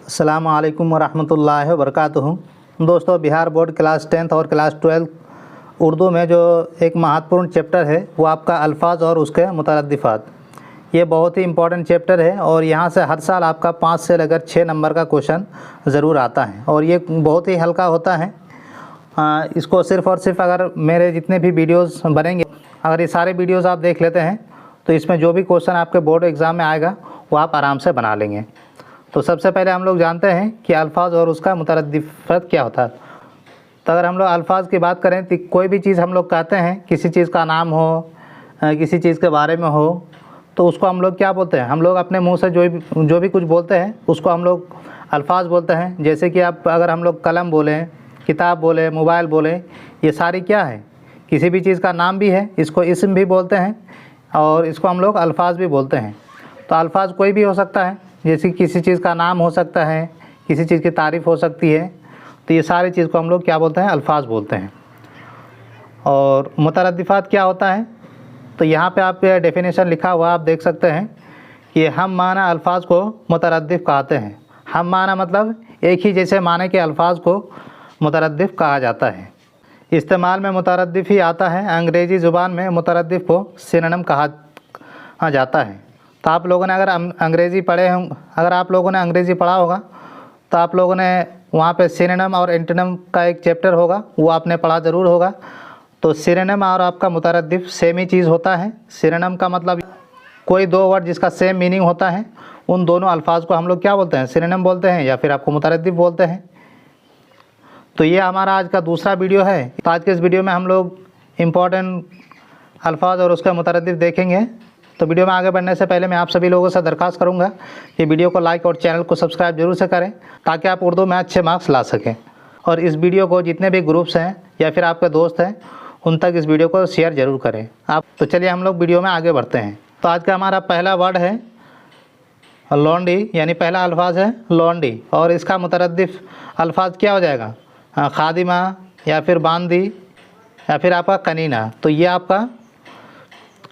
अस्सलामु अलैकुम वरहमतुल्लाहि वबरकातुहू। दोस्तों, बिहार बोर्ड क्लास 10th और क्लास 12 उर्दू में जो एक महत्वपूर्ण चैप्टर है वो आपका अल्फाज और उसके मुतरद्दिफ़ात। ये बहुत ही इम्पोर्टेंट चैप्टर है और यहाँ से हर साल आपका 5 से लेकर 6 नंबर का क्वेश्चन ज़रूर आता है और ये बहुत ही हल्का होता है। इसको सिर्फ़ और सिर्फ अगर मेरे जितने भी वीडियोज़ बनेंगे, अगर ये सारे वीडियोज़ आप देख लेते हैं तो इसमें जो भी क्वेश्चन आपके बोर्ड एग्ज़ाम में आएगा वो आप आराम से बना लेंगे। तो सबसे पहले हम लोग जानते हैं कि अल्फाज और उसका मुतरद्दिफ़ात क्या होता है। तो अगर हम लोग अल्फाज की बात करें तो कोई भी चीज़ हम लोग कहते हैं, किसी चीज़ का नाम हो, किसी चीज़ के बारे में हो, तो उसको हम लोग क्या बोलते हैं? हम लोग अपने मुंह से जो भी कुछ बोलते हैं उसको हम लोग अल्फाज बोलते हैं। जैसे कि आप अगर हम लोग कलम बोलें, किताब बोलें, मोबाइल बोलें, ये सारी क्या है? किसी भी चीज़ का नाम भी है, इसको इस्म भी बोलते हैं और इसको हम लोग अल्फाज भी बोलते हैं। तो अल्फाज कोई भी हो सकता है, जैसे किसी चीज़ का नाम हो सकता है, किसी चीज़ की तारीफ़ हो सकती है, तो ये सारी चीज़ को हम लोग क्या बोलते हैं? अल्फाज बोलते हैं। और मुतरद्दिफ़ात क्या होता है? तो यहाँ पे आप डेफिनेशन लिखा हुआ आप देख सकते हैं कि हम माना अल्फाज को मुतरद्दिफ़ कहते हैं। हम माना मतलब एक ही जैसे माने के अल्फाज को मुतरद्दिफ़ कहा जाता है। इस्तेमाल में मुतरद्दिफ़ ही आता है। अंग्रेज़ी ज़ुबान में मुतरद्दिफ़ को सिनोनिम कहा जाता है। तो आप लोगों ने अगर अंग्रेज़ी पढ़े हों, अगर आप लोगों ने अंग्रेज़ी पढ़ा होगा तो आप लोगों ने वहाँ पे सिनोनिम और एंटोनिम का एक चैप्टर होगा, वो आपने पढ़ा ज़रूर होगा। तो सिनोनिम और आपका मुतरद्दिफ़ सेम ही चीज़ होता है। सिनोनिम का मतलब कोई दो वर्ड जिसका सेम मीनिंग होता है, उन दोनों अल्फाज को हम लोग क्या बोलते हैं? सिनोनिम बोलते हैं या फिर आपको मुतरद्दिफ़ बोलते हैं। तो ये हमारा आज का दूसरा वीडियो है। तो आज के इस वीडियो में हम लोग इम्पॉर्टेंट अल्फाज और उसका मुतरद्दिफ़ देखेंगे। तो वीडियो में आगे बढ़ने से पहले मैं आप सभी लोगों से दरख्वास्त करूंगा कि वीडियो को लाइक और चैनल को सब्सक्राइब जरूर से करें ताकि आप उर्दू में अच्छे मार्क्स ला सकें। और इस वीडियो को जितने भी ग्रुप्स हैं या फिर आपके दोस्त हैं उन तक इस वीडियो को शेयर ज़रूर करें आप। तो चलिए हम लोग वीडियो में आगे बढ़ते हैं। तो आज का हमारा पहला वर्ड है लौंडी, यानी पहला अल्फाज है लौंडी और इसका मुतरद्दिफ़ अल्फाज क्या हो जाएगा? खादिमा या फिर बांदी या फिर आपका कनीना। तो ये आपका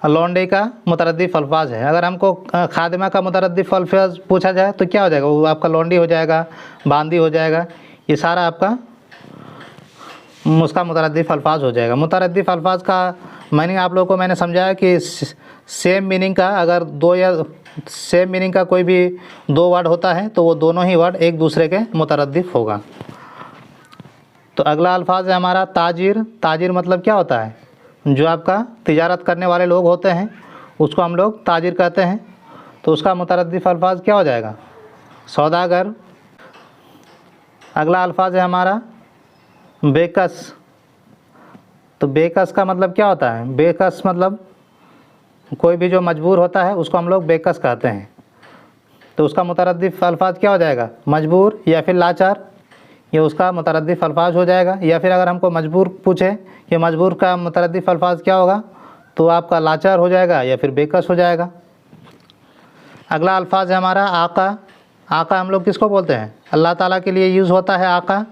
लौंडे का मुतरद्दिफ़ अल्फाज है। अगर हमको खादिमा का मुतरद्दिफ़ अल्फाज पूछा जाए तो क्या हो जाएगा? वो आपका लौंडी हो जाएगा, बांदी हो जाएगा, ये सारा आपका उसका मुतरद्दिफ़ अल्फाज हो जाएगा। मुतरद्दिफ़ अल्फाज का मीनिंग आप लोगों को मैंने समझाया कि सेम मीनिंग का अगर दो या सेम मीनिंग का कोई भी दो वर्ड होता है तो वो दोनों ही वर्ड एक दूसरे के मुतरद्दिफ़ होगा। तो अगला अल्फाज है हमारा ताजिर। ताजिर मतलब क्या होता है? जो आपका तिजारत करने वाले लोग होते हैं उसको हम लोग ताजिर कहते हैं। तो उसका मुतरद्दिफ़ अल्फाज क्या हो जाएगा? सौदागर। अगला अल्फाज है हमारा बेकस। तो बेकस का मतलब क्या होता है? बेकस मतलब कोई भी जो मजबूर होता है उसको हम लोग बेकस कहते हैं। तो उसका मुतरद्दिफ़ अल्फाज क्या हो जाएगा? मजबूर या फिर लाचार, ये उसका मुतरद्दिफ़ अल्फाज हो जाएगा। या फिर अगर हमको मजबूर पूछे कि मजबूर का मुतरद्दिफ़ अल्फाज क्या होगा, तो आपका लाचार हो जाएगा या फिर बेकस हो जाएगा। अगला अल्फाज है हमारा आका। आका हम लोग किसको बोलते हैं? अल्लाह ताला के लिए यूज़ होता है आका।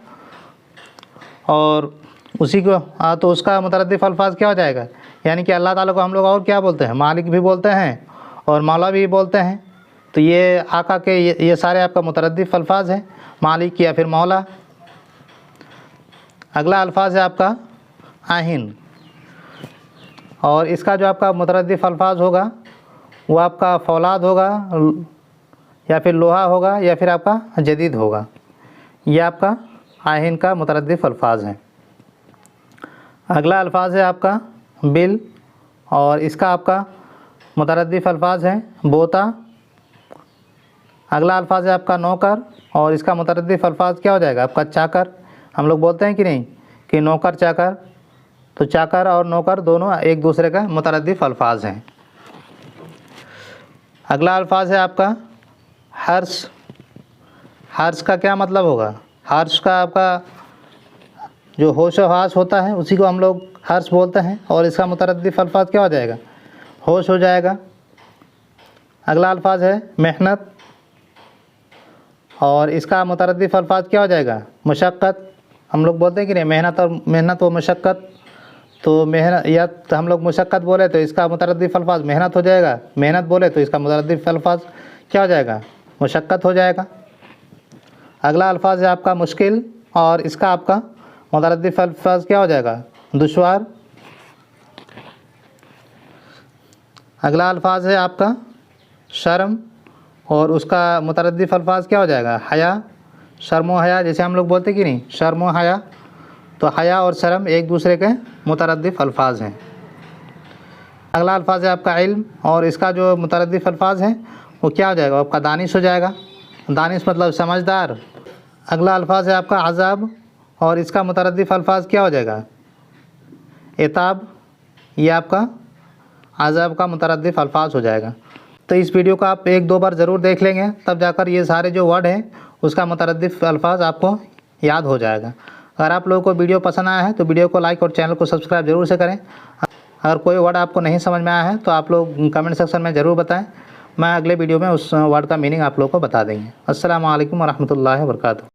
और उसी को तो उसका मुतरद्दिफ़ अल्फाज क्या हो जाएगा? यानी कि अल्लाह ताला को हम लोग और क्या बोलते हैं? मालिक भी बोलते हैं और मौला भी बोलते हैं। तो ये आका के ये सारे आपका मुतरद्दिफ़ अल्फाज हैं, मालिक या फिर मौला। अगला अल्फाज है आपका आहिन और इसका जो आपका मुतरद्दिफ़ अल्फाज होगा वो आपका फौलाद होगा या फिर लोहा होगा या फिर आपका जदीद होगा। ये आपका आहिन का मुतरद्दिफ़ अल्फाज है। अगला अल्फाज है आपका बिल और इसका आपका मुतरद्दिफ़ अल्फाज है बोता। अगला अल्फाज है आपका नौकर और इसका मुतरद्दिफ़ अल्फाज क्या हो जाएगा? आपका चाकर। हम लोग बोलते हैं कि नहीं कि नौकर चाकर, तो चाकर और नौकर दोनों एक दूसरे का मुतरद्दिफ़ अल्फाज हैं। अगला अल्फाज है आपका हर्ष। हर्ष का क्या मतलब होगा? हर्ष का आपका जो होश व हवास होता है उसी को हम लोग हर्ष बोलते हैं और इसका मुतरद्दिफ़ अल्फाज क्या हो जाएगा? होश हो जाएगा। अगला अल्फाज है मेहनत और इसका मुतरद्दिफ़ अल्फाज क्या हो जाएगा? मुशक्क़त। हम लोग बोलते हैं कि नहीं मेहनत व मुशक्क़त। तो मेहनत या तो हम लोग मुशक्क़त बोले तो इसका मुतरद्दिफ़ अल्फाज मेहनत हो जाएगा, मेहनत बोले तो इसका मुतरद्दिफ़ अल्फाज क्या हो जाएगा? मुशक्क़त हो जाएगा। अगला अल्फाज है आपका मुश्किल और इसका आपका मुतरद्दिफ अल्फाज क्या हो जाएगा? दुश्वार। अगला अल्फाज है आपका शर्म और उसका मुतरद्दिफ अल्फाज क्या हो जाएगा? हया। शर्म व हया जैसे हम लोग बोलते कि नहीं, शर्म व हया, तो हया और शर्म एक दूसरे के मुतरद्दिफ अल्फाज हैं। अगला अल्फाज है आपका इल्म और इसका जो मुतरद्दिफ अल्फाज है वो क्या हो जाएगा? आपका दानिश हो जाएगा। दानिश मतलब समझदार। अगला अल्फाज है आपका अज़ाब और इसका मुतरद्दिफ अल्फाज क्या हो जाएगा? इताब। ये आपका अज़ाब का मुतरद्दिफ अल्फाज हो जाएगा। तो इस वीडियो को आप 1-2 बार ज़रूर देख लेंगे, तब जाकर ये सारे जो वर्ड हैं उसका मुतरद्दिफ अल्फाज आपको याद हो जाएगा। अगर आप लोगों को वीडियो पसंद आया है तो वीडियो को लाइक और चैनल को सब्सक्राइब जरूर से करें। अगर कोई वर्ड आपको नहीं समझ में आया है तो आप लोग कमेंट सेक्शन में ज़रूर बताएं, मैं अगले वीडियो में उस वर्ड का मीनिंग आप लोगों को बता देंगे। अस्सलामु अलैकुम व रहमतुल्लाहि व बरकातुहू।